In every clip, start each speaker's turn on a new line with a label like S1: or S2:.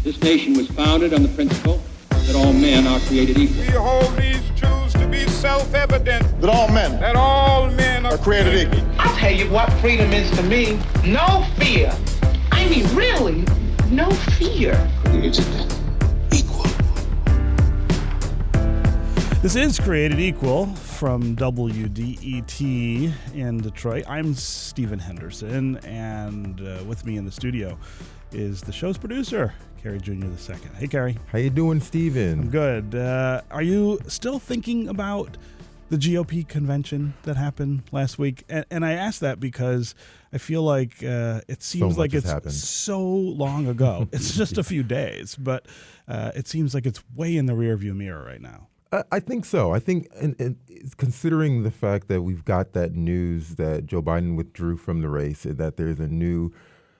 S1: This nation was founded on the principle that all men are created equal.
S2: We hold these truths to be self-evident.
S3: That all men
S2: are
S3: created equal.
S4: I'll tell you what freedom is to me. No fear. I mean, really, no fear.
S3: Created equal.
S5: This is Created Equal from WDET in Detroit. I'm Stephen Henderson, and with me in the studio is the show's producer, Carrie Jr. II. Hey, Carrie.
S6: How you doing, Stephen?
S5: I'm good. Are you still thinking about the GOP convention that happened last week? And I ask that because I feel like it seems like it's so long ago. It's just a few days, but it seems like it's way in the rearview mirror right now.
S6: I think so. I think, and considering the fact that we've got that news that Joe Biden withdrew from the race and that there's a new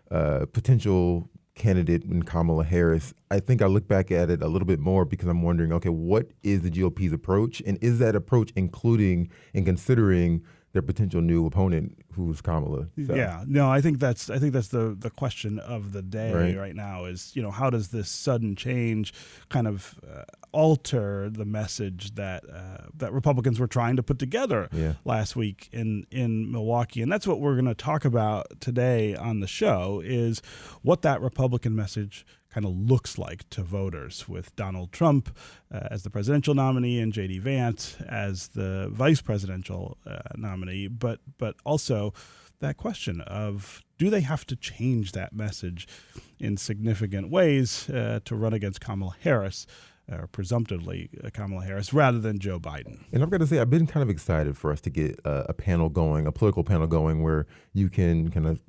S6: potential candidate in Kamala Harris, I think I look back at it a little bit more because I'm wondering, okay, what is the GOP's approach? And is that approach including and considering their potential new opponent, who's Kamala? So.
S5: Yeah, no, I think that's the question of the day right now is, how does this sudden change kind of alter the message that that Republicans were trying to put together last week in Milwaukee? And that's what we're going to talk about today on the show, is what that Republican message kind of looks like to voters, with Donald Trump as the presidential nominee and JD Vance as the vice presidential nominee, but also that question of, do they have to change that message in significant ways to run against Kamala Harris, or presumptively Kamala Harris, rather than Joe Biden?
S6: And I've got to say, I've been kind of excited for us to get a panel going, a political panel going, where you can kind of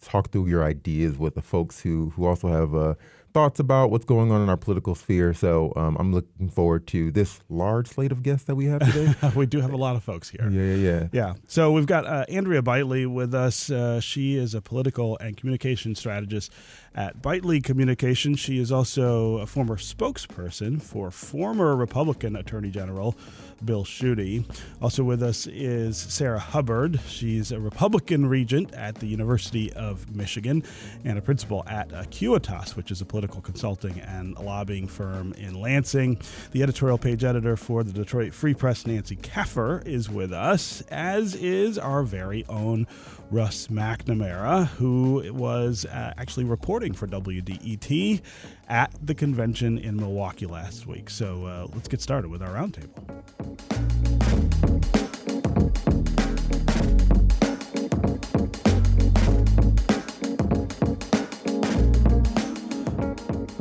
S6: talk through your ideas with the folks who also have thoughts about what's going on in our political sphere. So I'm looking forward to this large slate of guests that we have today.
S5: We do have a lot of folks here.
S6: Yeah.
S5: So we've got Andrea Bitely with us. She is a political and communication strategist at Bitely Communications. She is also a former spokesperson for former Republican Attorney General Bill Schuette. Also with us is Sarah Hubbard. She's a Republican regent at the University of Michigan and a principal at Acuitas, which is a political consulting and lobbying firm in Lansing. The editorial page editor for the Detroit Free Press, Nancy Kaffer, is with us, as is our very own Russ McNamara, who was actually reporting for WDET at the convention in Milwaukee last week. So let's get started with our roundtable.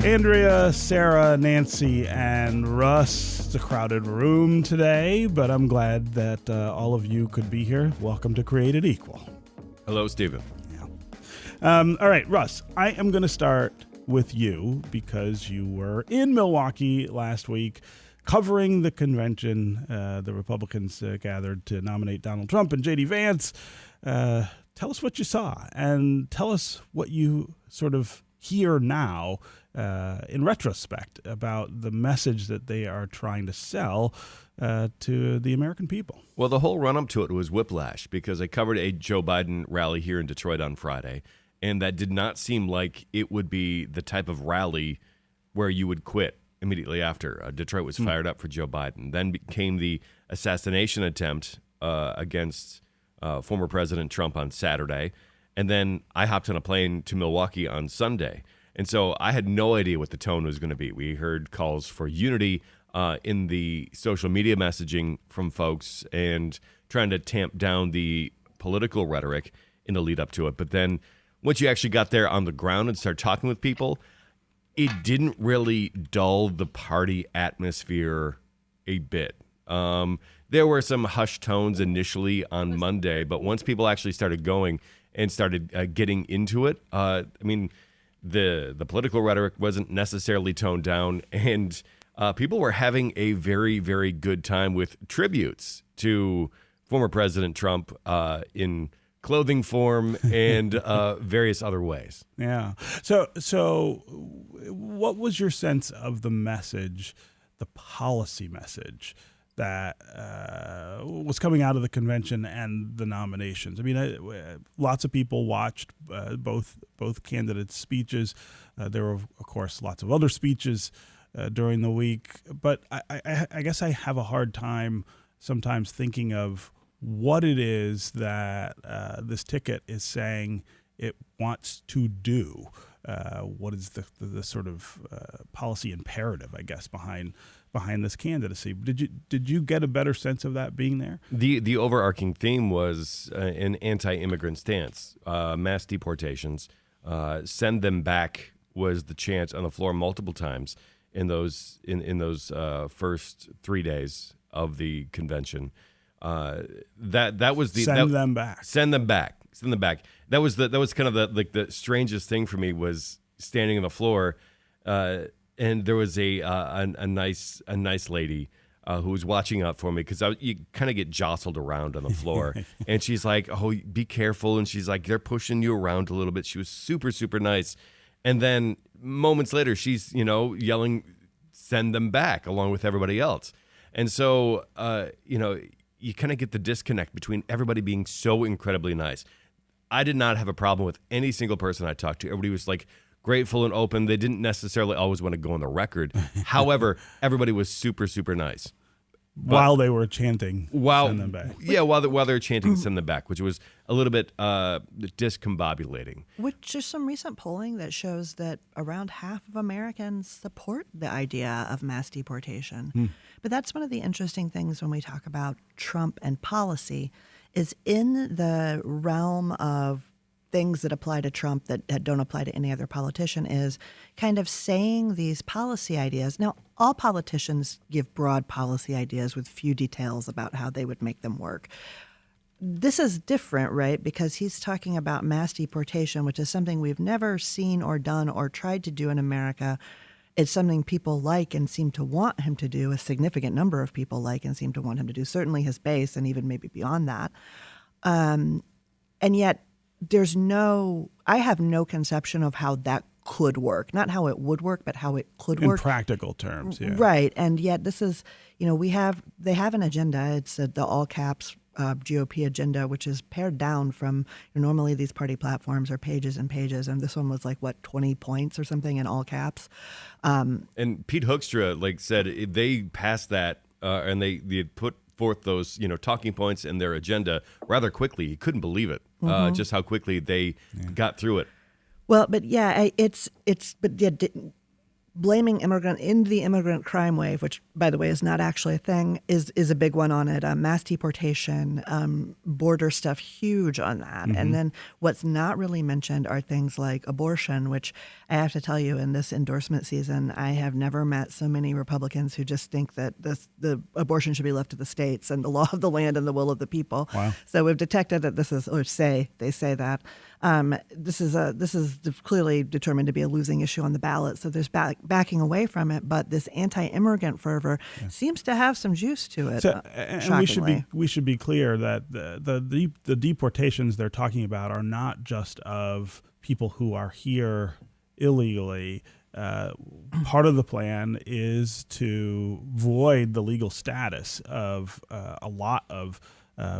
S5: Andrea, Sarah, Nancy, and Russ. It's a crowded room today, but I'm glad that all of you could be here. Welcome to Created Equal.
S7: Hello, Stephen.
S5: Yeah. All right, Russ, I am going to start with you because you were in Milwaukee last week covering the convention. The Republicans gathered to nominate Donald Trump and JD Vance. Tell us what you saw, and tell us what you sort of hear now in retrospect about the message that they are trying to sell to the American people.
S7: Well, the whole run-up to it was whiplash, because I covered a Joe Biden rally here in Detroit on Friday, and that did not seem like it would be the type of rally where you would quit immediately after. Detroit was fired up for Joe Biden. Then came the assassination attempt against former President Trump on Saturday, and then I hopped on a plane to Milwaukee on Sunday. And so I had no idea what the tone was going to be. We heard calls for unity in the social media messaging from folks and trying to tamp down the political rhetoric in the lead up to it. But then once you actually got there on the ground and started talking with people, it didn't really dull the party atmosphere a bit. There were some hushed tones initially on Monday, but once people actually started going and started getting into it, the political rhetoric wasn't necessarily toned down, and people were having a very, very good time with tributes to former President Trump in clothing form and various other ways.
S5: Yeah. So what was your sense of the message, the policy message that was coming out of the convention and the nominations. I mean, lots of people watched both candidates' speeches. There were, of course, lots of other speeches during the week. But I guess I have a hard time sometimes thinking of what it is that this ticket is saying it wants to do. What is the sort of policy imperative, I guess, behind this candidacy? Did you get a better sense of that being there?
S7: The overarching theme was an anti-immigrant stance. Mass deportations, send them back was the chant on the floor multiple times in those first 3 days of the convention. That was the
S5: send them back.
S7: Send them back. Send them back. That was kind of the strangest thing for me, was standing on the floor, and there was a nice lady who was watching out for me, because you kind of get jostled around on the floor, and she's like, "Oh, be careful," and she's like, "They're pushing you around a little bit." She was super, super nice, and then moments later, she's yelling, "Send them back," along with everybody else, and so you kind of get the disconnect between everybody being so incredibly nice. I did not have a problem with any single person I talked to. Everybody was like grateful and open. They didn't necessarily always want to go on the record. However, everybody was super, super nice.
S5: While they were chanting, send them back.
S7: Yeah, while they were chanting, send them back, which was a little bit discombobulating.
S8: Which there's some recent polling that shows that around half of Americans support the idea of mass deportation. But that's one of the interesting things when we talk about Trump and policy, is in the realm of things that apply to Trump that don't apply to any other politician, is kind of saying these policy ideas. Now, all politicians give broad policy ideas with few details about how they would make them work. This is different, right? Because he's talking about mass deportation, which is something we've never seen or done or tried to do in America. It's something people like and seem to want him to do, a significant number of people like and seem to want him to do, certainly his base and even maybe beyond that. And yet I have no conception of how that could work. Not how it would work, but how it could work.
S5: In practical terms, yeah.
S8: Right. And yet this is, they have an agenda. It's the all caps GOP agenda, which is pared down from normally these party platforms are pages and pages, and this one was 20 points or something in all caps.
S7: And Pete Hoekstra said if they passed that and they had put forth those talking points in their agenda rather quickly. He couldn't believe it, just how quickly they got through it.
S8: Well, but yeah, blaming the immigrant crime wave, which, by the way, is not actually a thing, is a big one on it. Mass deportation, border stuff, huge on that. And then what's not really mentioned are things like abortion, which I have to tell you, in this endorsement season, I have never met so many Republicans who just think that the abortion should be left to the states and the law of the land and the will of the people.
S5: Wow.
S8: So we've detected that this is, or they say that. This is clearly determined to be a losing issue on the ballot. So there's backing away from it, but this anti-immigrant fervor seems to have some juice to it.
S5: So, and we should be clear that the deportations they're talking about are not just of people who are here illegally. Part of the plan is to void the legal status of a lot of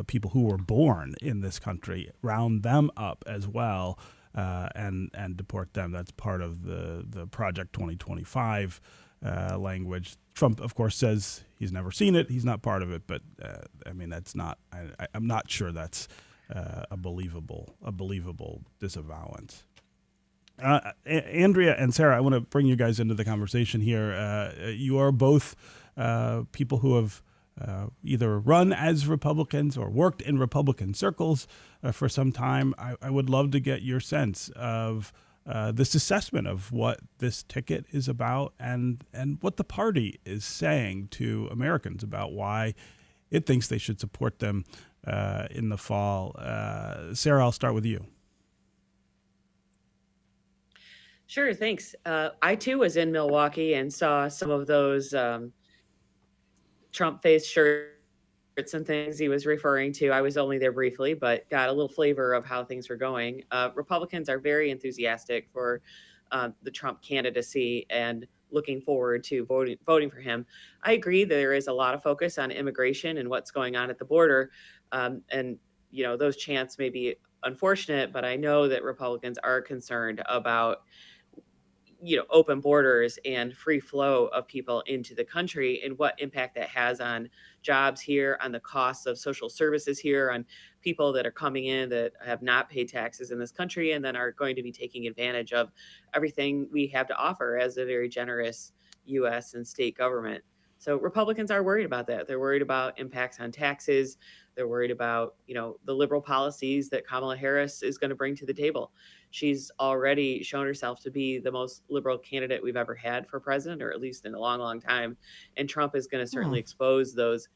S5: people who were born in this country, round them up as well, and deport them. That's part of the Project 2025 language. Trump, of course, says he's never seen it. He's not part of it. But that's not. I'm not sure that's a believable disavowance. Andrea and Sarah, I want to bring you guys into the conversation here. You are both people who have either run as Republicans or worked in Republican circles for some time. I would love to get your sense of this assessment of what this ticket is about and what the party is saying to Americans about why it thinks they should support them in the fall. Sarah, I'll start with you.
S9: Sure, thanks. I, too, was in Milwaukee and saw some of those Trump face shirts and things he was referring to. I was only there briefly, but got a little flavor of how things were going. Republicans are very enthusiastic for the Trump candidacy and looking forward to voting for him. I agree there is a lot of focus on immigration and what's going on at the border. And, those chants may be unfortunate, but I know that Republicans are concerned about open borders and free flow of people into the country and what impact that has on jobs here, on the costs of social services here, on people that are coming in that have not paid taxes in this country and then are going to be taking advantage of everything we have to offer as a very generous U.S. and state government. So Republicans are worried about that. They're worried about impacts on taxes. They're worried about, the liberal policies that Kamala Harris is going to bring to the table. She's already shown herself to be the most liberal candidate we've ever had for president, or at least in a long, long time. And Trump is going to certainly expose those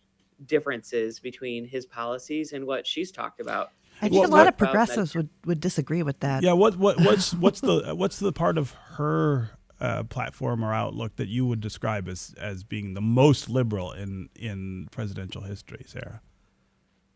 S9: differences between his policies and what she's talked about.
S8: I think a lot of progressives would disagree with that.
S5: Yeah, what's the part of her platform or outlook that you would describe as being the most liberal in presidential history, Sarah?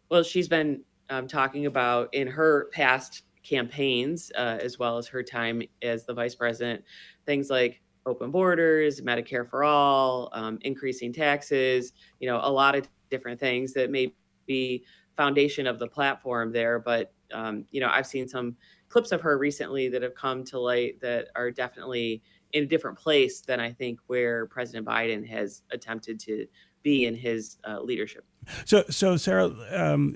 S9: Well, she's been talking about in her past campaigns, as well as her time as the vice president, things like open borders, Medicare for all, increasing taxes, a lot of different things that may be foundation of the platform there. But, I've seen some clips of her recently that have come to light that are definitely in a different place than I think where President Biden has attempted to be in his leadership.
S5: So Sarah,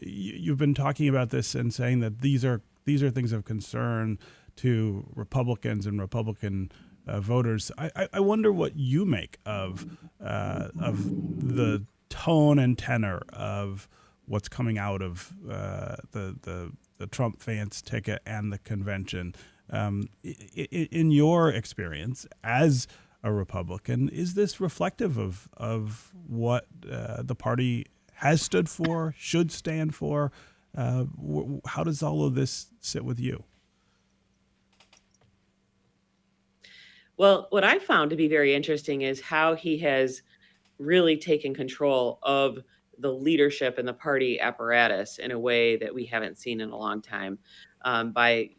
S5: you've been talking about this and saying that these are things of concern to Republicans and Republican voters. I wonder what you make of the tone and tenor of what's coming out of the Trump Vance ticket and the convention. In your experience as a Republican, is this reflective of what the party has stood for, should stand for? How does all of this sit with you?
S9: Well, what I found to be very interesting is how he has really taken control of the leadership and the party apparatus in a way that we haven't seen in a long time, by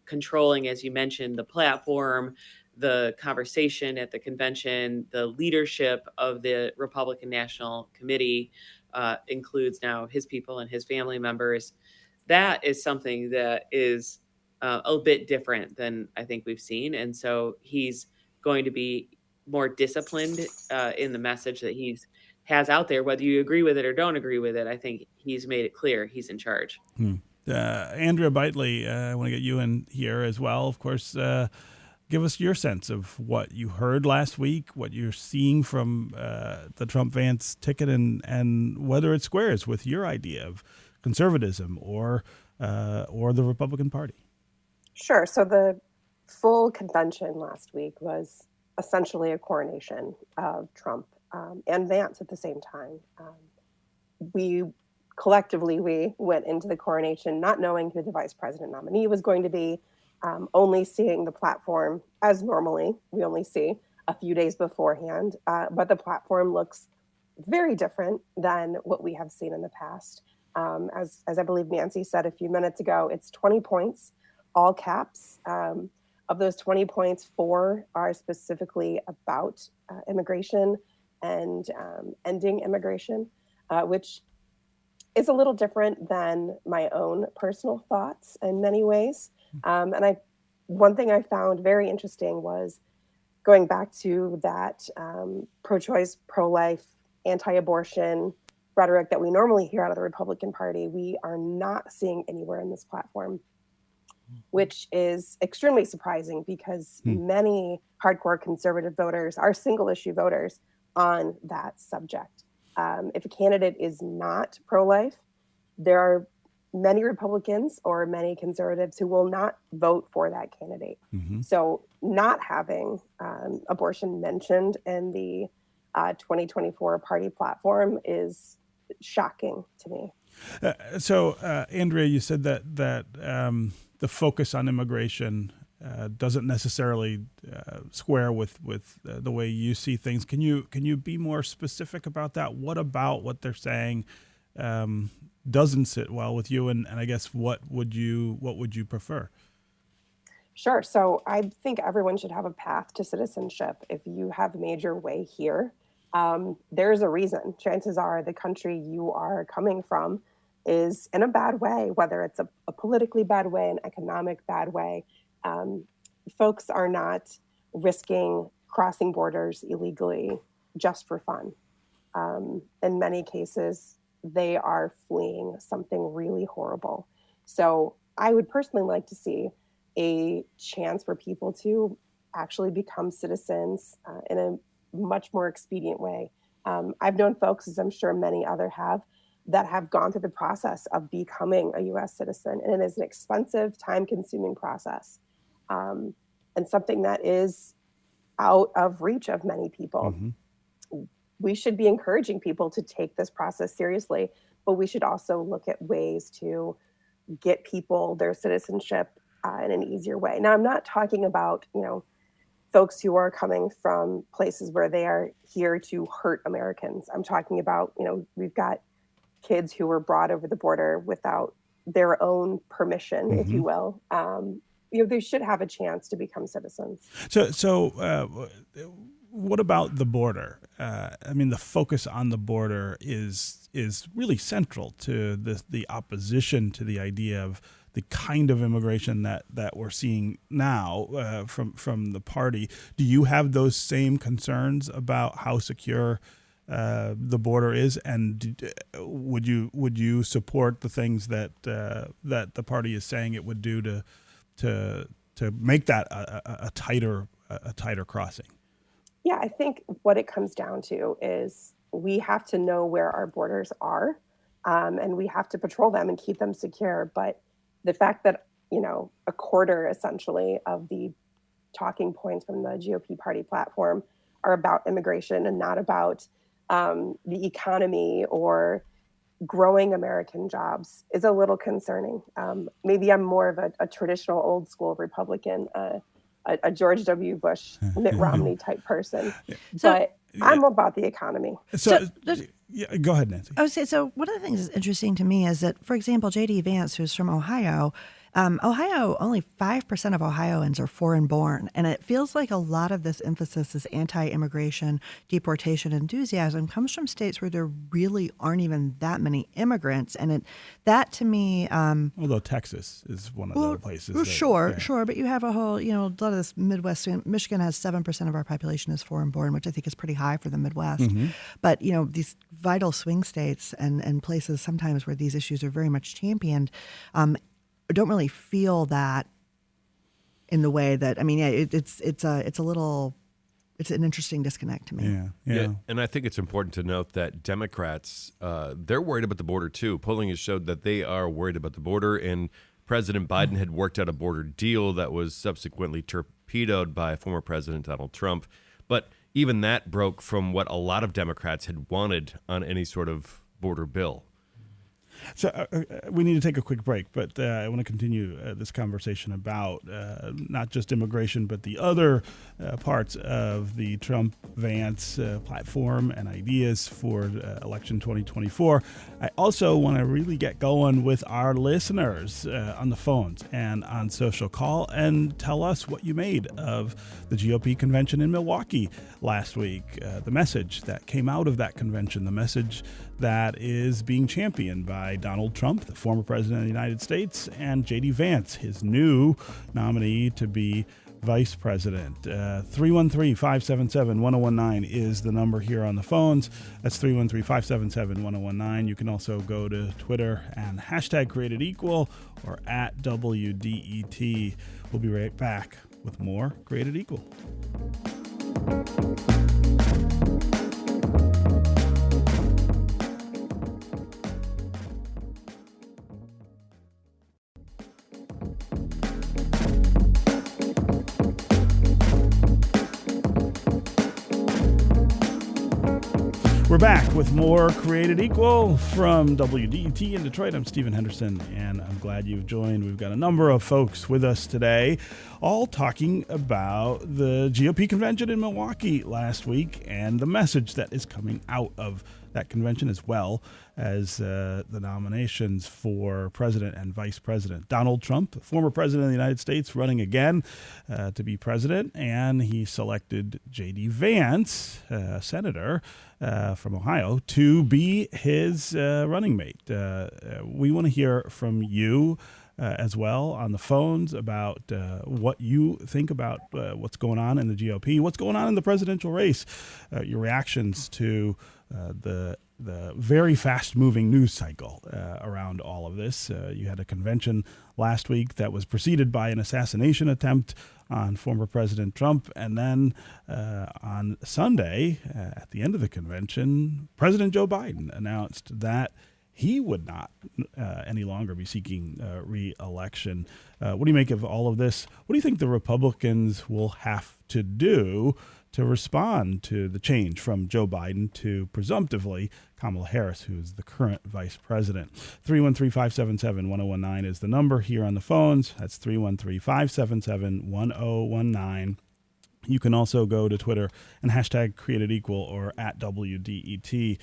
S9: controlling, as you mentioned, the platform, the conversation at the convention, the leadership of the Republican National Committee, includes now his people and his family members. That is something that is a bit different than I think we've seen. And so he's going to be more disciplined in the message that he has out there, whether you agree with it or don't agree with it. I think he's made it clear he's in charge.
S5: Andrea Bitely, I want to get you in here as well. Of course, give us your sense of what you heard last week, what you're seeing from the Trump-Vance ticket, and whether it squares with your idea of conservatism or the Republican Party.
S10: Sure. So the full convention last week was essentially a coronation of Trump and Vance at the same time. We went into the coronation not knowing who the vice president nominee was going to be, only seeing the platform as normally we only see a few days beforehand. But the platform looks very different than what we have seen in the past. As I believe Nancy said a few minutes ago, it's 20 points, all caps. Of those 20 points, 4 are specifically about immigration and ending immigration, which is a little different than my own personal thoughts in many ways. One thing I found very interesting was going back to that pro-choice, pro-life, anti-abortion rhetoric that we normally hear out of the Republican Party. We are not seeing anywhere in this platform, which is extremely surprising because many hardcore conservative voters are single issue voters on that subject. If a candidate is not pro-life, there are many Republicans or many conservatives who will not vote for that candidate. So not having abortion mentioned in the 2024 party platform is shocking to me.
S5: So, Andrea, you said that the focus on immigration doesn't necessarily square with the way you see things. Can you be more specific about that? What about what they're saying doesn't sit well with you? And I guess what would you prefer?
S10: Sure. So I think everyone should have a path to citizenship. If you have made your way here, there's a reason. Chances are the country you are coming from is in a bad way, whether it's a politically bad way, an economic bad way. Folks are not risking crossing borders illegally just for fun. In many cases, they are fleeing something really horrible. So I would personally like to see a chance for people to actually become citizens in a much more expedient way. I've known folks, as I'm sure many other have, that have gone through the process of becoming a U.S. citizen. And it is an expensive, time-consuming process, and something that is out of reach of many people. Mm-hmm. We should be encouraging people to take this process seriously, but we should also look at ways to get people their citizenship in an easier way. Now, I'm not talking about, folks who are coming from places where they are here to hurt Americans. I'm talking about, we've got kids who were brought over the border without their own permission, mm-hmm. if you will. They should have a chance to become citizens.
S5: So what about the border? The focus on the border is really central to the opposition to the idea of the kind of immigration that we're seeing now from the party. Do you have those same concerns about how secure the border is, and would you support the things that the party is saying it would do to make that a tighter crossing?
S10: Yeah, I think what it comes down to is we have to know where our borders are, and we have to patrol them and keep them secure. But the fact that, a quarter essentially of the talking points from the GOP party platform are about immigration and not about the economy or growing American jobs is a little concerning. Maybe I'm more of a traditional old school Republican, a George W. Bush, Mitt Romney type person. But I'm about the economy.
S5: Yeah, go ahead, Nancy.
S8: I would say, so one of the things that's interesting to me is that, for example, JD Vance, who's from Ohio, only 5% of Ohioans are foreign born. And it feels like a lot of this emphasis, this anti-immigration, deportation enthusiasm comes from states where there really aren't even that many immigrants. And that to me...
S5: although Texas is one of the places.
S8: Sure. But you have a whole, a lot of this Midwest. Michigan has 7% of our population is foreign born, which I think is pretty high for the Midwest. Mm-hmm. But, these vital swing states and places sometimes where these issues are very much championed, don't really feel that in the way that it's an interesting disconnect to me.
S5: Yeah.
S7: And I think it's important to note that Democrats, they're worried about the border too. Polling has showed that they are worried about the border, and President Biden had worked out a border deal that was subsequently torpedoed by former President Donald Trump. But even that broke from what a lot of Democrats had wanted on any sort of border bill.
S5: So we need to take a quick break, but I want to continue this conversation about not just immigration, but the other parts of the Trump-Vance platform and ideas for election 2024. I also want to really get going with our listeners on the phones and on social. Call and tell us what you made of the GOP convention in Milwaukee last week, the message that came out of that convention, the message that is being championed by Donald Trump, the former president of the United States, and JD Vance, his new nominee to be vice president. 313-577-1019 is the number here on the phones. That's 313-577-1019. You can also go to Twitter and #CreatedEqual or at WDET. We'll be right back with more Created Equal. We're back with more Created Equal from WDET in Detroit. I'm Stephen Henderson, and I'm glad you've joined. We've got a number of folks with us today, all talking about the GOP convention in Milwaukee last week and the message that is coming out of that convention, as well as the nominations for president and vice president. Donald Trump, former president of the United States, running again to be president, and he selected JD Vance, senator from Ohio, to be his running mate. We want to hear from you as well on the phones about what you think about what's going on in the GOP, what's going on in the presidential race, your reactions to the very fast-moving news cycle around all of this. You had a convention last week that was preceded by an assassination attempt on former President Trump, and then on Sunday, at the end of the convention, President Joe Biden announced that he would not any longer be seeking re-election. What do you make of all of this? What do you think the Republicans will have to do to respond to the change from Joe Biden to presumptively Kamala Harris, who is the current vice president? 313-577-1019 is the number here on the phones. That's 313-577-1019. You can also go to Twitter and hashtag #CreateItEqual or @WDET.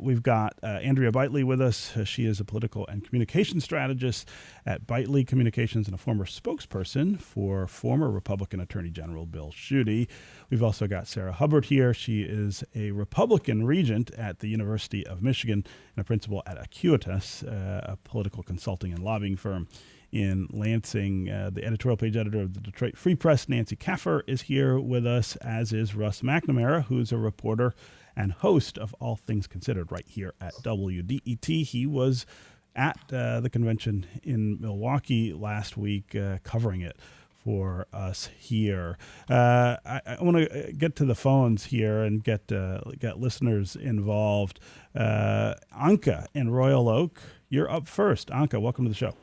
S5: We've got Andrea Bitely with us. She is a political and communication strategist at Bitely Communications and a former spokesperson for former Republican Attorney General Bill Schuette. We've also got Sarah Hubbard here. She is a Republican regent at the University of Michigan and a principal at Acuitas, a political consulting and lobbying firm in Lansing. The editorial page editor of the Detroit Free Press, Nancy Kaffer, is here with us, as is Russ McNamara, who's a reporter and host of All Things Considered right here at WDET. He was at the convention in Milwaukee last week, covering it for us here. I want to get to the phones here and get listeners involved. Anka in Royal Oak, you're up first. Anka, welcome to the show.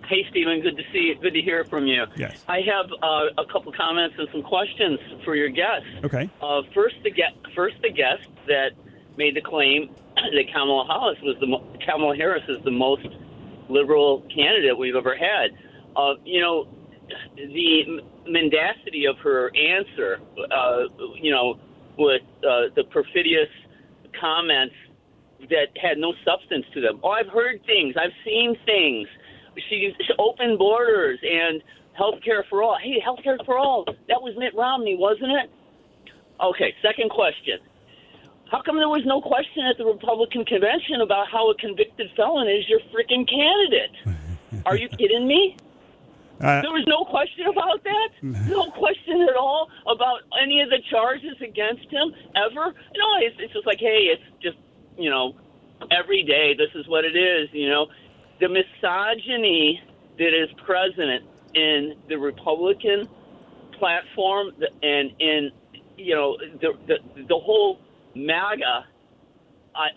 S11: Hey, Stephen. Good to see you. Good to hear from you.
S5: Yes.
S11: I have a couple comments and some questions for your guest.
S5: Okay.
S11: First, the guest that made the claim that Kamala Harris is the most liberal candidate we've ever had. The mendacity of her answer, with the perfidious comments that had no substance to them. Oh, I've heard things. I've seen things. She's open borders and healthcare for all. Hey, healthcare for all. That was Mitt Romney, wasn't it? Okay, second question. How come there was no question at the Republican convention about how a convicted felon is your freaking candidate? Are you kidding me? There was no question about that? No question at all about any of the charges against him ever? No, it's just like, hey, it's just, every day this is what it is, The misogyny that is present in the Republican platform and in, the whole MAGA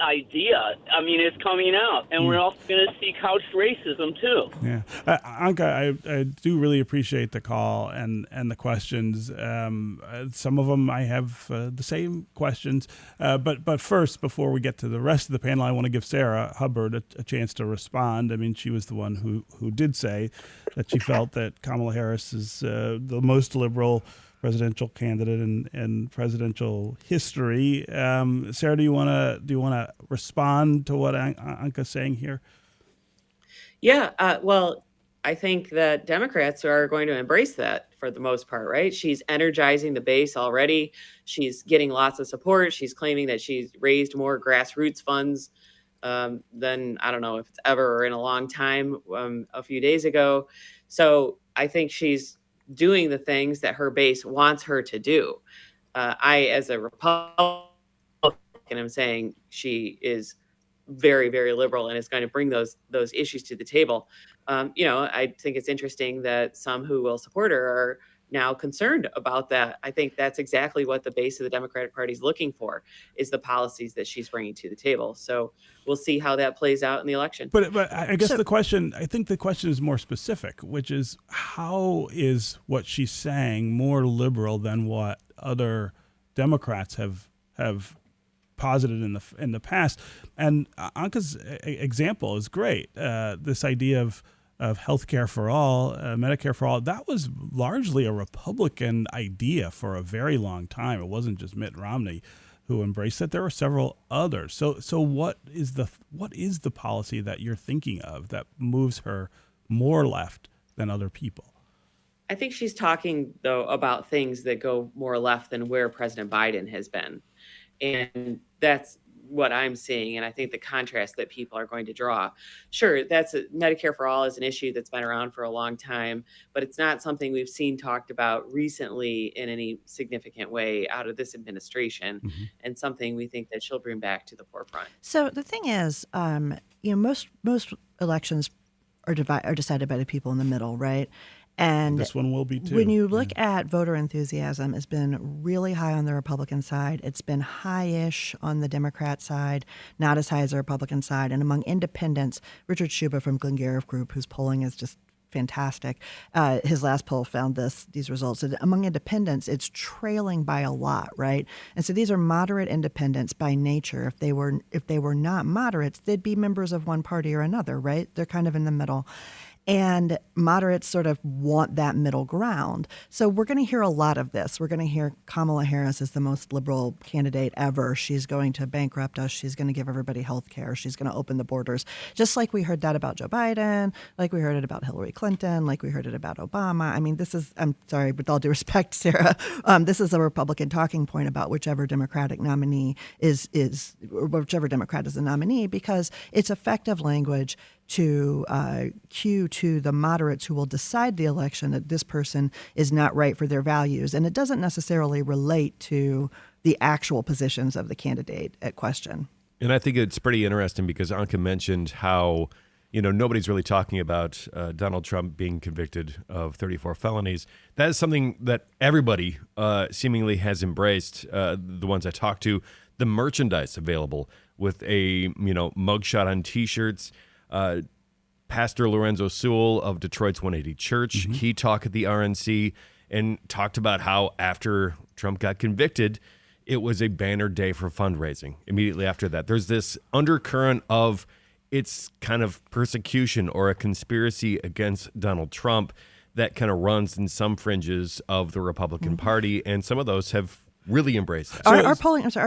S11: idea, it's coming out. And we're also going to see couched racism, too. Yeah.
S5: Anka, I do really appreciate the call and the questions. Some of them I have the same questions. But first, before we get to the rest of the panel, I want to give Sarah Hubbard a chance to respond. She was the one who did say that she felt that Kamala Harris is the most liberal presidential candidate in presidential history. Sarah, do you want to respond to what Anka's saying here?
S9: Yeah, well, I think that Democrats are going to embrace that for the most part, right? She's energizing the base already. She's getting lots of support. She's claiming that she's raised more grassroots funds than, I don't know if it's ever or in a long time, a few days ago. So I think she's doing the things that her base wants her to do. I, as a Republican, am saying she is very, very liberal and is going to bring those issues to the table. I think it's interesting that some who will support her are now concerned about that. I think that's exactly what the base of the Democratic Party is looking for, is the policies that she's bringing to the table. So we'll see how that plays out in the election.
S5: But I guess the question is more specific, which is, how is what she's saying more liberal than what other Democrats have posited in the past? And Anka's example is great. This idea of healthcare for all, Medicare for all, that was largely a Republican idea for a very long time. It wasn't just Mitt Romney who embraced it. There are several others. So what is the policy that you're thinking of that moves her more left than other people?
S9: I think she's talking, though, about things that go more left than where President Biden has been. And that's what I'm seeing. And I think the contrast that people are going to draw. Sure, Medicare for All is an issue that's been around for a long time, but it's not something we've seen talked about recently in any significant way out of this administration, and something we think that she'll bring back to the forefront.
S8: So the thing is, most elections are decided by the people in the middle, right? And
S5: this one will be too.
S8: When you look at voter enthusiasm, it's been really high on the Republican side. It's been high-ish on the Democrat side, not as high as the Republican side. And among independents, Richard Schuba from Glengarriff Group, whose polling is just fantastic, his last poll found these results. And among independents, it's trailing by a lot, right? And so these are moderate independents by nature. If they were not moderates, they'd be members of one party or another, right? They're kind of in the middle. And moderates sort of want that middle ground. So we're going to hear a lot of this. We're going to hear Kamala Harris is the most liberal candidate ever. She's going to bankrupt us. She's going to give everybody health care. She's going to open the borders. Just like we heard that about Joe Biden, like we heard it about Hillary Clinton, like we heard it about Obama. I mean, I'm sorry, with all due respect, Sarah, this is a Republican talking point about whichever Democratic nominee or whichever Democrat is the nominee, because it's effective language to cue to the moderates who will decide the election that this person is not right for their values. And it doesn't necessarily relate to the actual positions of the candidate at question.
S7: And I think it's pretty interesting because Anka mentioned how, nobody's really talking about Donald Trump being convicted of 34 felonies. That is something that everybody seemingly has embraced, the ones I talked to. The merchandise available with a, mugshot on T-shirts. Pastor Lorenzo Sewell of Detroit's 180 Church, he talked at the RNC and talked about how after Trump got convicted, it was a banner day for fundraising. Immediately after that, there's this undercurrent of it's kind of persecution or a conspiracy against Donald Trump that kind of runs in some fringes of the Republican Party, and some of those have really embraced that.
S8: Our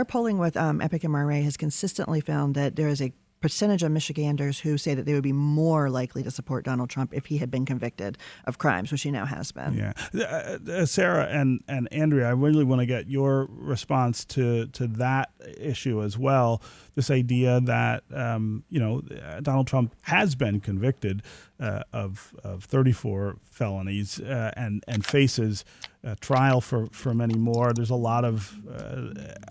S8: polling with Epic and Murray has consistently found that there is a percentage of Michiganders who say that they would be more likely to support Donald Trump if he had been convicted of crimes, which he now has been.
S5: Yeah. Sarah and Andrea, I really want to get your response to that issue as well. This idea that, Donald Trump has been convicted of 34 felonies and faces trial for many more. There's a lot of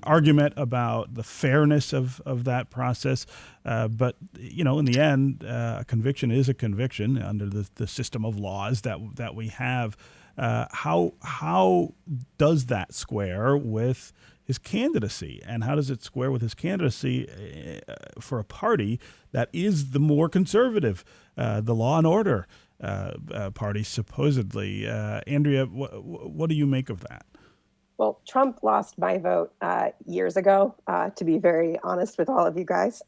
S5: argument about the fairness of that process. But, in the end, a conviction is a conviction under the system of laws that we have. How does that square with his candidacy, and how does it square with his candidacy for a party that is the more conservative, the Law and Order party, supposedly? Andrea, what do you make of that?
S10: Well, Trump lost my vote years ago, to be very honest with all of you guys.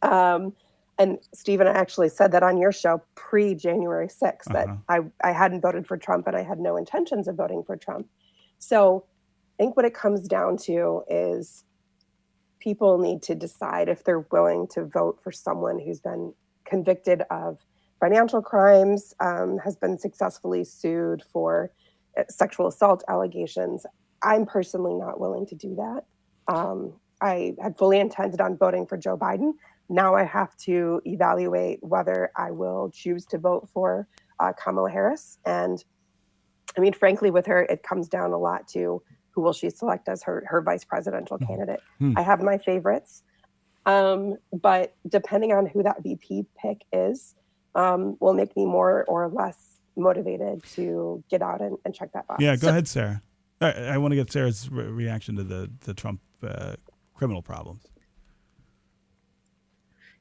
S10: And Stephen, I actually said that on your show pre-January 6th, that I hadn't voted for Trump and I had no intentions of voting for Trump. So I think what it comes down to is people need to decide if they're willing to vote for someone who's been convicted of financial crimes, has been successfully sued for sexual assault allegations. I'm personally not willing to do that. I had fully intended on voting for Joe Biden. Now I have to evaluate whether I will choose to vote for Kamala Harris. And I mean, frankly, with her, it comes down a lot to who will she select as her vice presidential candidate. I have my favorites, but depending on who that VP pick is, will make me more or less motivated to get out and check that box.
S5: Yeah, go ahead, Sarah. I want to get Sarah's reaction to the Trump criminal problems.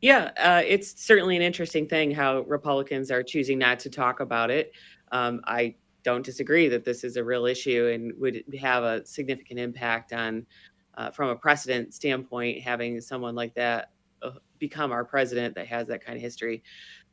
S9: Yeah, it's certainly an interesting thing how Republicans are choosing not to talk about it. I don't disagree that this is a real issue and would have a significant impact on, from a precedent standpoint, having someone like that become our president that has that kind of history.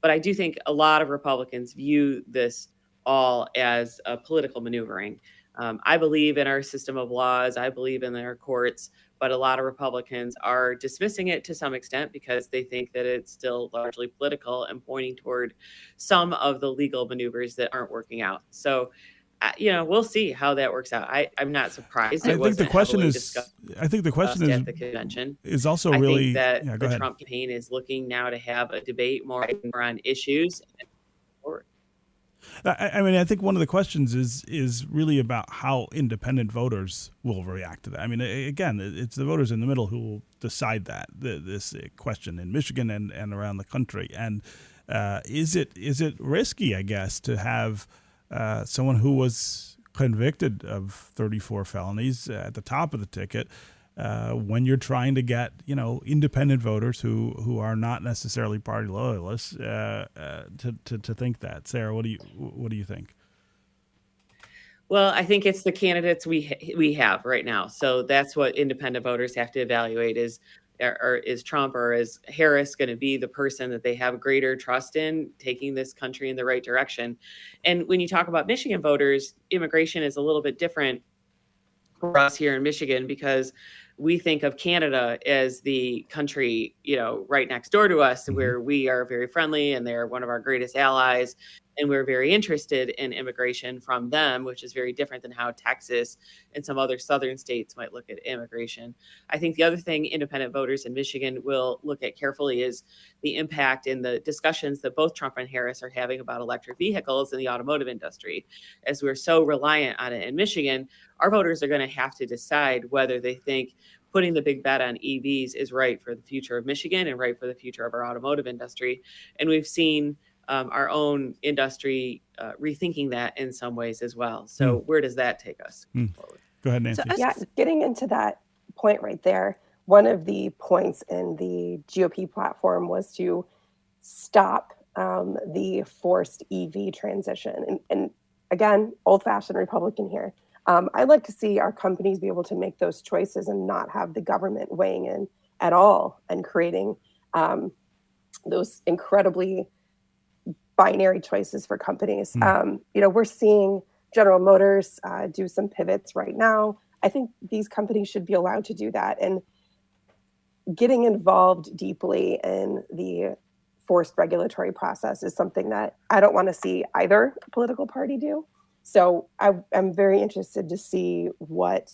S9: But I do think a lot of Republicans view this all as a political maneuvering. I believe in our system of laws. I believe in our courts, but a lot of Republicans are dismissing it to some extent because they think that it's still largely political and pointing toward some of the legal maneuvers that aren't working out. So, we'll see how that works out. I'm not surprised it wasn't heavily discussed.
S5: I think the question is
S9: at the convention
S5: is also
S9: I
S5: really
S9: think that
S5: go
S9: the
S5: ahead.
S9: Trump campaign is looking now to have a debate more on issues.
S5: I think one of the questions is really about how independent voters will react to that. I mean, again, it's the voters in the middle who will decide this question in Michigan and around the country. And is it risky, I guess, to have someone who was convicted of 34 felonies at the top of the ticket when you're trying to get independent voters who are not necessarily party loyalists to think that? Sarah, what do you think?
S9: Well, I think it's the candidates we have right now. So that's what independent voters have to evaluate: is Trump or is Harris going to be the person that they have greater trust in taking this country in the right direction? And when you talk about Michigan voters, immigration is a little bit different for us here in Michigan because we think of Canada as the country, right next door to us, where we are very friendly and they're one of our greatest allies. And we're very interested in immigration from them, which is very different than how Texas and some other southern states might look at immigration. I think the other thing independent voters in Michigan will look at carefully is the impact in the discussions that both Trump and Harris are having about electric vehicles in the automotive industry. As we're so reliant on it in Michigan, our voters are going to have to decide whether they think putting the big bet on EVs is right for the future of Michigan and right for the future of our automotive industry. And we've seen our own industry rethinking that in some ways as well. So where does that take us forward?
S5: Go ahead, Nancy.
S10: Getting into that point right there, one of the points in the GOP platform was to stop the forced EV transition. And again, old-fashioned Republican here. I'd like to see our companies be able to make those choices and not have the government weighing in at all and creating those incredibly binary choices for companies. We're seeing General Motors do some pivots right now. I think these companies should be allowed to do that. And getting involved deeply in the forced regulatory process is something that I don't want to see either political party do. So I'm very interested to see what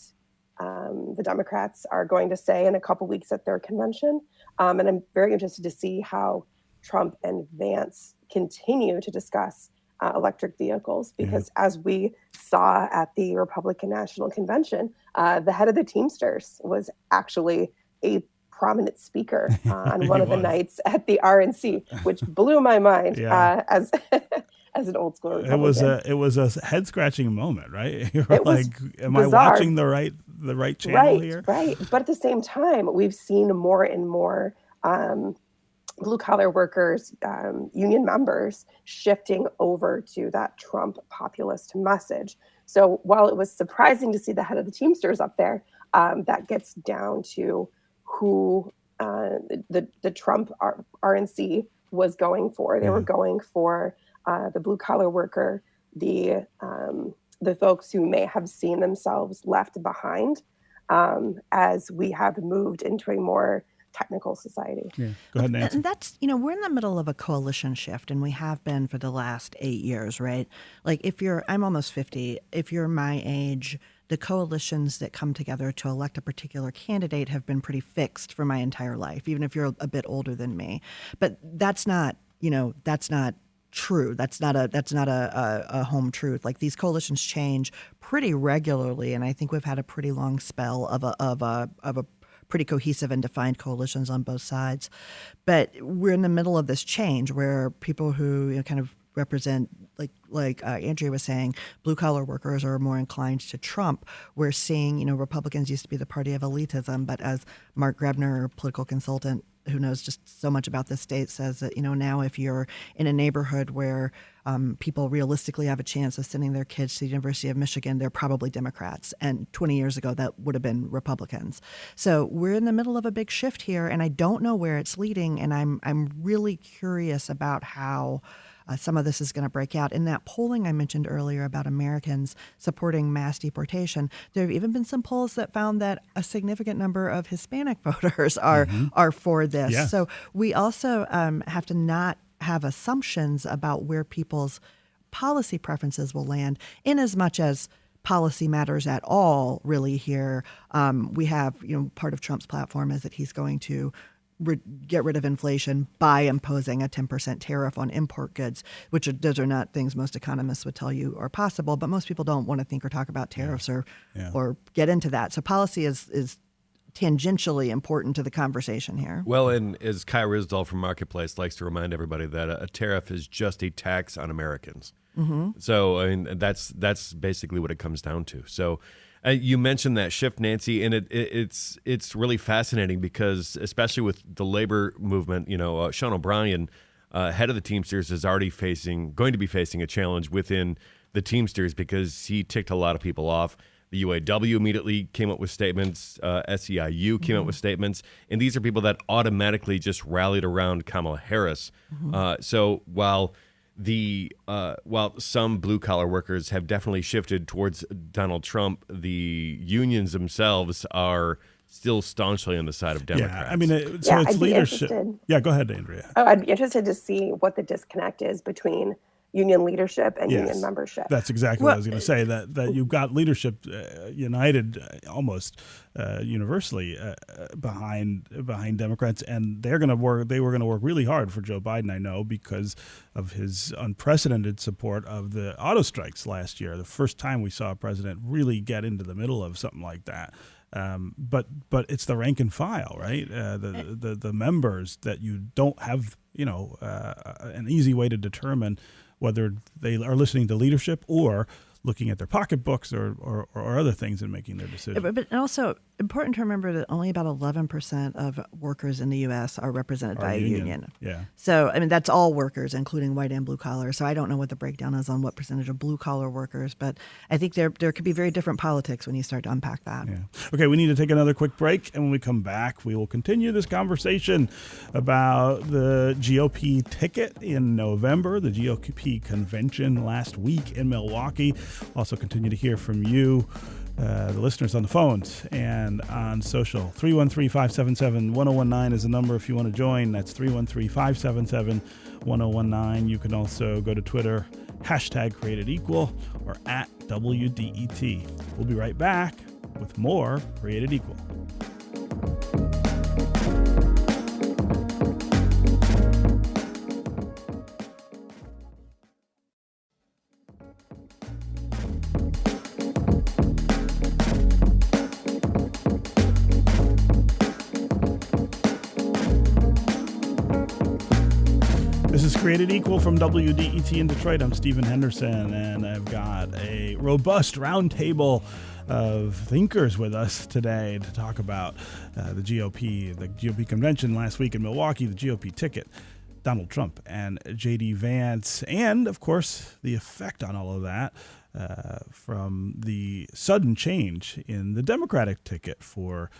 S10: the Democrats are going to say in a couple weeks at their convention. And I'm very interested to see how Trump and Vance continue to discuss electric vehicles, because as we saw at the Republican National Convention, the head of the Teamsters was actually a prominent speaker on one of the nights at the RNC, which blew my mind as an old school Republican.
S5: It was a head scratching moment, right? You were
S10: it
S5: like, am I watching the right channel here?
S10: Right. But at the same time, we've seen more and more blue collar workers, union members shifting over to that Trump populist message. So while it was surprising to see the head of the Teamsters up there, that gets down to who the Trump RNC was going for. They were going for the blue collar worker, the folks who may have seen themselves left behind as we have moved into a more technical society.
S5: Yeah. Go ahead, Nancy.
S8: And that's, we're in the middle of a coalition shift, and we have been for the last 8 years, right? Like I'm almost 50. If you're my age, the coalitions that come together to elect a particular candidate have been pretty fixed for my entire life, even if you're a bit older than me. But that's not true. That's not a home truth. Like, these coalitions change pretty regularly, and I think we've had a pretty long spell of a pretty cohesive and defined coalitions on both sides. But we're in the middle of this change where people who kind of represent, like Andrea was saying, blue-collar workers are more inclined to Trump. We're seeing, Republicans used to be the party of elitism, but as Mark Grebner, political consultant who knows just so much about this state, says that, now if you're in a neighborhood where people realistically have a chance of sending their kids to the University of Michigan, they're probably Democrats. And 20 years ago, that would have been Republicans. So we're in the middle of a big shift here, and I don't know where it's leading. And I'm really curious about how some of this is going to break out. In that polling I mentioned earlier about Americans supporting mass deportation, there have even been some polls that found that a significant number of Hispanic voters are for this.
S5: Yes.
S8: So we also have to not have assumptions about where people's policy preferences will land, in as much as policy matters at all really here. We have, part of Trump's platform is that he's going to get rid of inflation by imposing a 10% tariff on import goods, those are not things most economists would tell you are possible, but most people don't want to think or talk about tariffs or get into that. So policy is tangentially important to the conversation here.
S7: Well, and as Kai Risdall from Marketplace likes to remind everybody, that a tariff is just a tax on Americans. So I mean, that's basically what it comes down to. So you mentioned that shift, Nancy, and it's really fascinating because, especially with the labor movement, Sean O'Brien, head of the Teamsters, is already going to be facing a challenge within the Teamsters because he ticked a lot of people off. The UAW immediately came up with statements. SEIU came up with statements. And these are people that automatically just rallied around Kamala Harris. So while some blue-collar workers have definitely shifted towards Donald Trump, the unions themselves are still staunchly on the side of Democrats.
S5: Yeah, I mean, it's leadership. Yeah, go ahead, Andrea.
S10: Oh, I'd be interested to see what the disconnect is between union leadership and union membership.
S5: That's exactly what I was going to say, that you've got leadership united almost universally behind Democrats, and they were going to work really hard for Joe Biden, I know, because of his unprecedented support of the auto strikes last year, the first time we saw a president really get into the middle of something like that. But it's the rank and file, right? The members that you don't have, an easy way to determine whether they are listening to leadership or looking at their pocketbooks or other things and making their decisions.
S8: But also important to remember that only about 11% of workers in the U.S. are represented by a union.
S5: Yeah.
S8: So, I mean, that's all workers, including white and blue collar. So I don't know what the breakdown is on what percentage of blue collar workers, but I think there could be very different politics when you start to unpack that.
S5: Yeah. Okay, we need to take another quick break, and when we come back, we will continue this conversation about the GOP ticket in November, the GOP convention last week in Milwaukee. Also continue to hear from you, the listeners on the phones and on social. 313-577-1019 is the number if you want to join. That's 313-577-1019. You can also go to Twitter, #CreatedEqual, or @WDET. We'll be right back with more Created Equal. This is Created Equal from WDET in Detroit. I'm Stephen Henderson, and I've got a robust roundtable of thinkers with us today to talk about the GOP convention last week in Milwaukee, the GOP ticket, Donald Trump and JD Vance, and, of course, the effect on all of that from the sudden change in the Democratic ticket for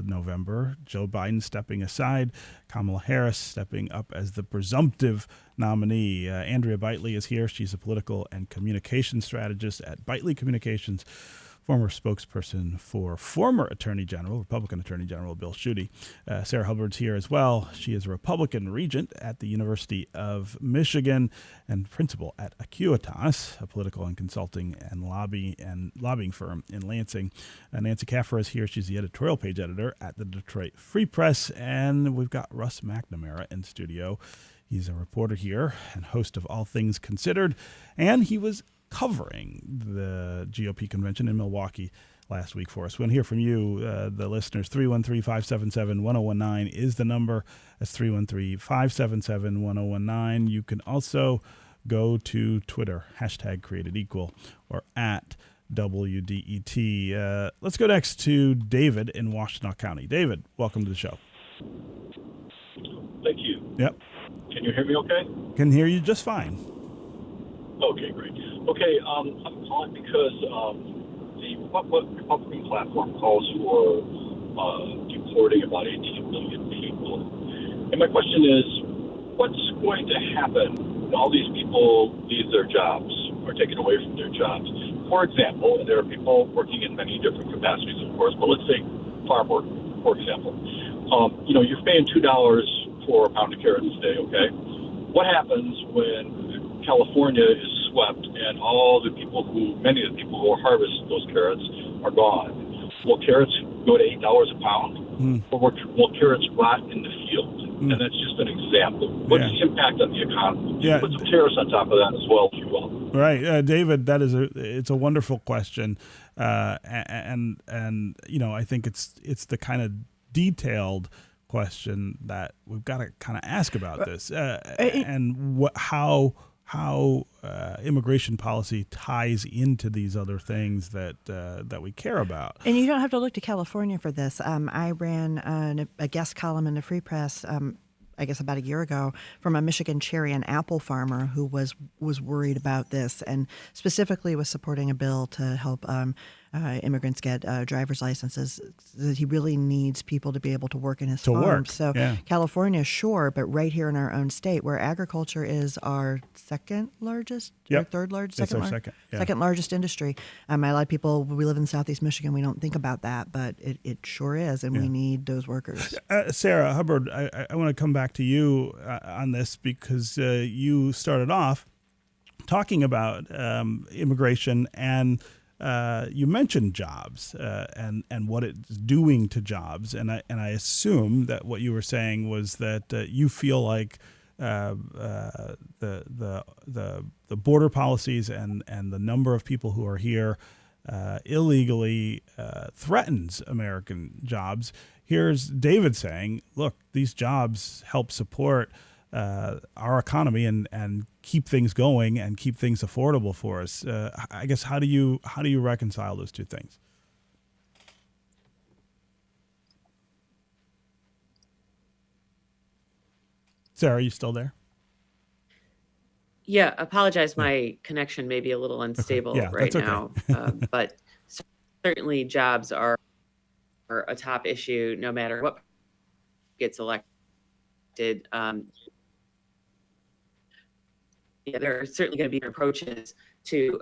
S5: November. Joe Biden stepping aside, Kamala Harris stepping up as the presumptive nominee. Andrea Bitely is here. She's a political and communications strategist at Bitely Communications, former spokesperson for former Republican Attorney General Bill Schuette. Sarah Hubbard's here as well. She is a Republican regent at the University of Michigan and principal at Acuitas, a political and consulting and lobbying firm in Lansing. Nancy Kaffer is here. She's the editorial page editor at the Detroit Free Press. And we've got Russ McNamara in studio. He's a reporter here and host of All Things Considered. And he was covering the GOP convention in Milwaukee last week for us. We want to hear from you, the listeners. 313-577-1019 is the number. That's 313-577-1019. You can also go to Twitter, #CreatedEqual, or @WDET. Let's go next to David in Washtenaw County. David, welcome to the show.
S12: Thank you.
S5: Yep.
S12: Can you hear me okay?
S5: Can hear you just fine.
S12: Okay, great. Okay, I'm calling because the Republican platform calls for deporting about 18 million people. And my question is, what's going to happen all these people lose their jobs or taken away from their jobs. For example, and there are people working in many different capacities, of course, but let's say farm work, for example. You're paying $2 for a pound of carrots today, okay? What happens when California is swept and many of the people who harvest those carrots are gone? Will carrots go to $8 a pound? Or will carrots rot in the field? And that's just an example. What's the impact on the economy?
S5: Yeah.
S12: Put some tariffs on top of that as well, if you will.
S5: Right, David. It's a wonderful question, and I think it's the kind of detailed question that we've got to kind of ask about this, and how immigration policy ties into these other things that we care about.
S8: And you don't have to look to California for this. I ran a guest column in the Free Press, I guess about a year ago, from a Michigan cherry and apple farmer who was worried about this and specifically was supporting a bill to help immigrants get driver's licenses. That he really needs people to be able to work in his farm. So California, sure, but right here in our own state, where agriculture is our second largest, or third largest, second largest industry. A lot of people, we live in Southeast Michigan, we don't think about that, but it sure is, and we need those workers.
S5: Sarah Hubbard, I want to come back to you on this because you started off talking about immigration, and you mentioned jobs and what it's doing to jobs, and I assume that what you were saying was that you feel like the border policies and the number of people who are here illegally threatens American jobs. Here's David saying, look, these jobs help support our economy and keep things going and keep things affordable for us. I guess how do you reconcile those two things? Sarah, are you still there?
S9: Yeah, apologize. My connection may be a little unstable right now, but certainly jobs are a top issue no matter what gets elected. There are certainly going to be approaches to.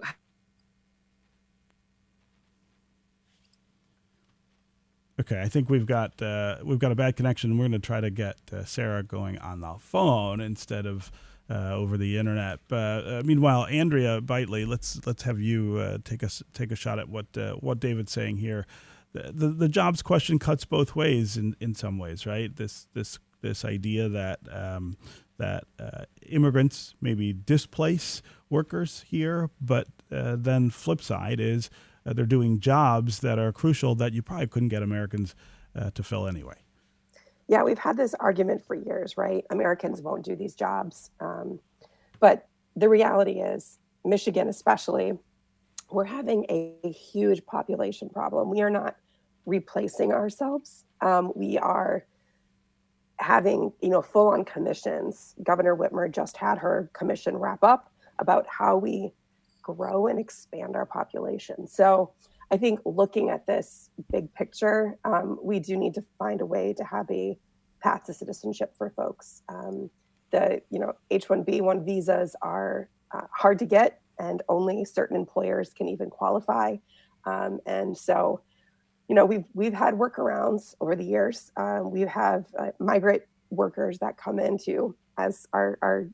S5: Okay, I think we've got a bad connection. We're going to try to get Sarah going on the phone instead of over the internet. Meanwhile, Andrea Bitely, let's have you take a shot at what David's saying here. The jobs question cuts both ways in some ways, right? This idea that immigrants maybe displace workers here, but then flip side is they're doing jobs that are crucial that you probably couldn't get Americans to fill anyway.
S10: Yeah, we've had this argument for years, right? Americans won't do these jobs. But the reality is, Michigan especially, we're having a huge population problem. We are not replacing ourselves. We are having, full-on commissions. Governor Whitmer just had her commission wrap up about how we grow and expand our population. So I think looking at this big picture, we do need to find a way to have a path to citizenship for folks. The H-1B1 visas are hard to get, and only certain employers can even qualify. And so, we've had workarounds over the years. We have migrant workers that come into, as our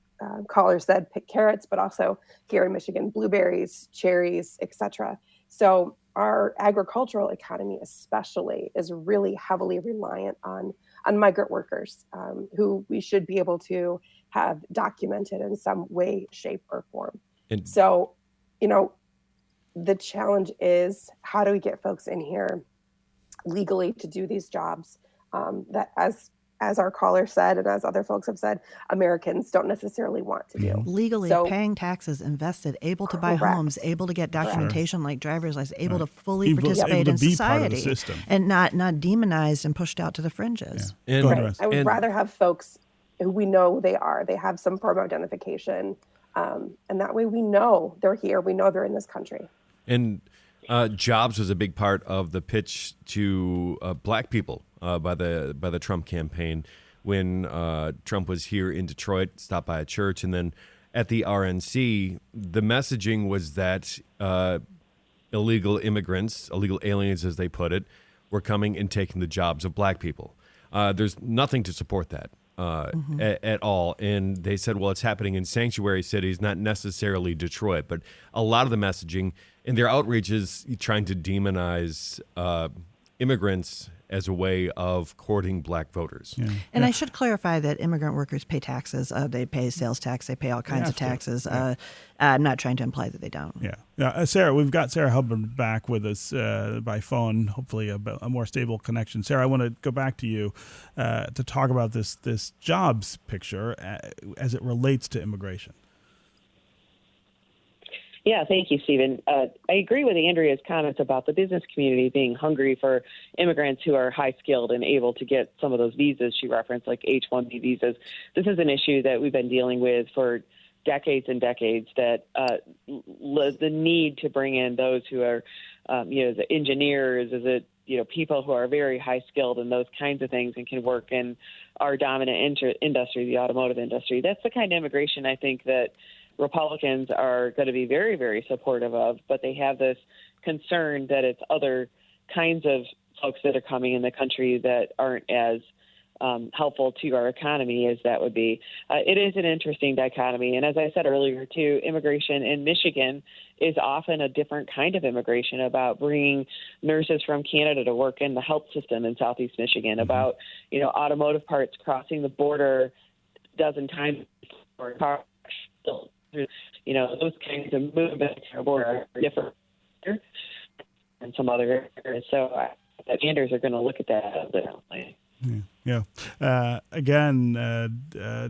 S10: caller said, pick carrots, but also here in Michigan, blueberries, cherries, etc. So our agricultural economy especially is really heavily reliant on migrant workers who we should be able to have documented in some way, shape, or form. So, the challenge is, how do we get folks in here legally to do these jobs that, as our caller said, and as other folks have said, Americans don't necessarily want to do.
S8: Legally paying taxes, invested, able to buy homes, able to get documentation like driver's license, able to fully participate in society, and not demonized and pushed out to the fringes.
S10: Yeah. I would rather have folks who we know they have some form of identification, and that way we know they're here, we know they're in this country.
S7: And jobs was a big part of the pitch to black people by the Trump campaign when Trump was here in Detroit, stopped by a church, and then at the RNC, the messaging was that illegal immigrants, illegal aliens, as they put it, were coming and taking the jobs of black people. There's nothing to support that at all. And they said, well, it's happening in sanctuary cities, not necessarily Detroit. But a lot of the messaging in their outreach is trying to demonize immigrants as a way of courting black voters.
S8: Yeah. And I should clarify that immigrant workers pay taxes. They pay sales tax. They pay all kinds of taxes. I'm not trying to imply that they don't.
S5: Yeah. Sarah, we've got Sarah Hubbard back with us by phone, hopefully a more stable connection. Sarah, I want to go back to you to talk about this jobs picture as it relates to immigration.
S13: Yeah, thank you, Stephen. I agree with Andrea's comments about the business community being hungry for immigrants who are high-skilled and able to get some of those visas she referenced, like H-1B visas. This is an issue that we've been dealing with for decades and decades, that the need to bring in those who are, the engineers, people who are very high-skilled and those kinds of things and can work in our dominant industry, the automotive industry. That's the kind of immigration I think that Republicans are going to be very, very supportive of, but they have this concern that it's other kinds of folks that are coming in the country that aren't as helpful to our economy as that would be. It is an interesting dichotomy. And as I said earlier, too, immigration in Michigan is often a different kind of immigration, about bringing nurses from Canada to work in the health system in Southeast Michigan, about, automotive parts crossing the border a dozen times before cars. Those kinds of movements to our border are different and some other areas. So Anders are going to look at that differently.
S5: Yeah. Again,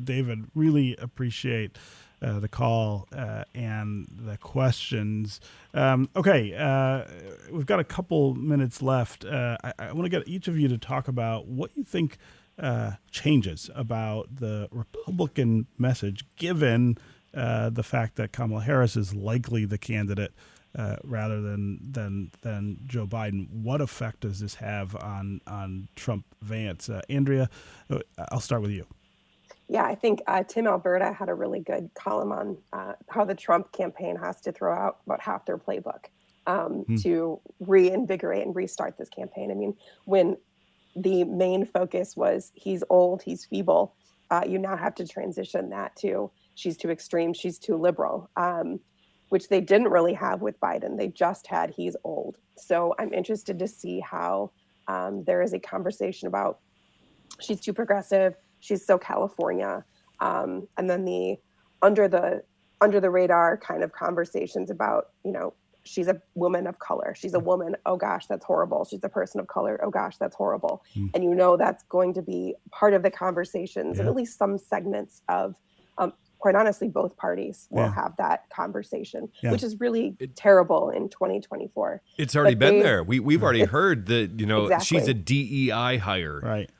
S5: David, really appreciate the call and the questions. Okay, we've got a couple minutes left. I want to get each of you to talk about what you think changes about the Republican message, given the fact that Kamala Harris is likely the candidate rather than Joe Biden. What effect does this have on Trump-Vance? Andrea, I'll start with you.
S10: Yeah, I think Tim Alberta had a really good column on how the Trump campaign has to throw out about half their playbook to reinvigorate and restart this campaign. I mean, when the main focus was he's old, he's feeble, you now have to transition that to she's too extreme, she's too liberal, which they didn't really have with Biden. They just had he's old. So I'm interested to see how there is a conversation about she's too progressive, she's so California, and then the under the radar kind of conversations about, she's a woman of color, she's a woman, oh gosh, that's horrible. She's a person of color, oh gosh, that's horrible. And that's going to be part of the conversations, and at least some segments of, quite honestly, both parties will have that conversation, which is really terrible in 2024.
S7: It's already been there. We've already heard that, she's a DEI hire, right?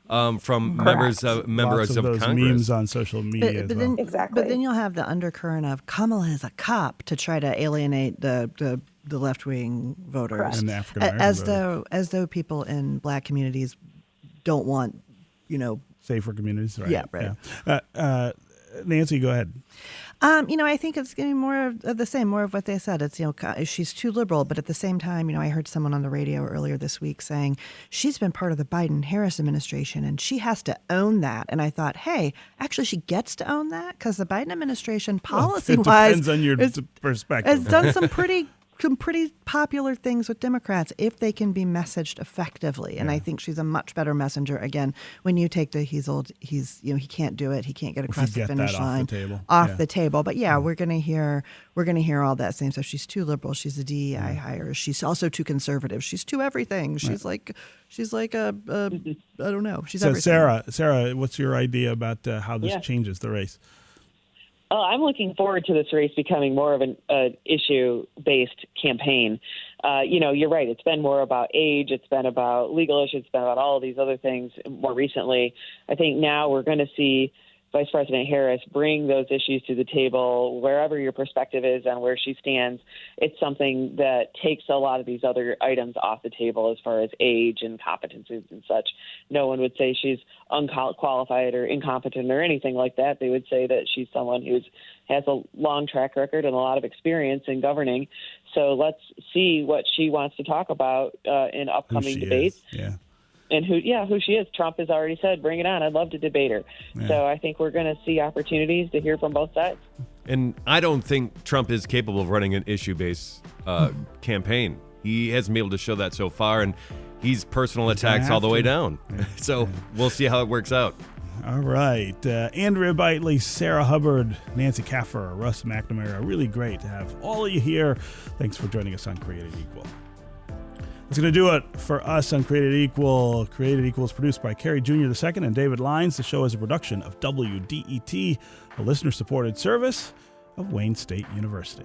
S7: From members of
S5: those
S7: Congress.
S5: Memes on social media.
S8: But then you'll have the undercurrent of Kamala is a cop to try to alienate the left-wing voters,
S5: and the African-American
S8: as though people in black communities don't want,
S5: safer communities, right?
S8: Yeah, right.
S5: Yeah. Nancy, go ahead.
S8: I think it's going to be more of the same, more of what they said. It's, she's too liberal, but at the same time, I heard someone on the radio earlier this week saying she's been part of the Biden-Harris administration and she has to own that. And I thought, hey, actually she gets to own that, because the Biden administration policy-wise,
S5: it depends on your perspective.
S8: It's done some pretty popular things with Democrats if they can be messaged effectively. And I think she's a much better messenger. Again, when you take the he's old, he can't do it, he can't get across the finish line off the table. But we're gonna hear all that same stuff. She's too liberal, she's a DEI hire, she's also too conservative, she's too everything. She's like a I don't know. She's everything.
S5: Sarah, what's your idea about how this changes the race?
S13: Oh, I'm looking forward to this race becoming more of an issue-based campaign. You're right. It's been more about age. It's been about legal issues. It's been about all of these other things more recently. I think now we're going to see Vice President Harris bring those issues to the table, wherever your perspective is on where she stands. It's something that takes a lot of these other items off the table as far as age and competencies and such. No one would say she's unqualified or incompetent or anything like that. They would say that she's someone who has a long track record and a lot of experience in governing. So let's see what she wants to talk about in upcoming debates.
S5: Yeah.
S13: And who she is. Trump has already said, bring it on. I'd love to debate her. Yeah. So I think we're going to see opportunities to hear from both sides.
S7: And I don't think Trump is capable of running an issue-based campaign. He hasn't been able to show that so far, and he's personal attacks all the way down. Yeah. So we'll see how it works out.
S5: All right. Andrea Bitely, Sarah Hubbard, Nancy Kaffer, Russ McNamara. Really great to have all of you here. Thanks for joining us on Created Equal. That's going to do it for us on Created Equal. Created Equal is produced by Kerry Jr. II and David Lyons. The show is a production of WDET, a listener-supported service of Wayne State University.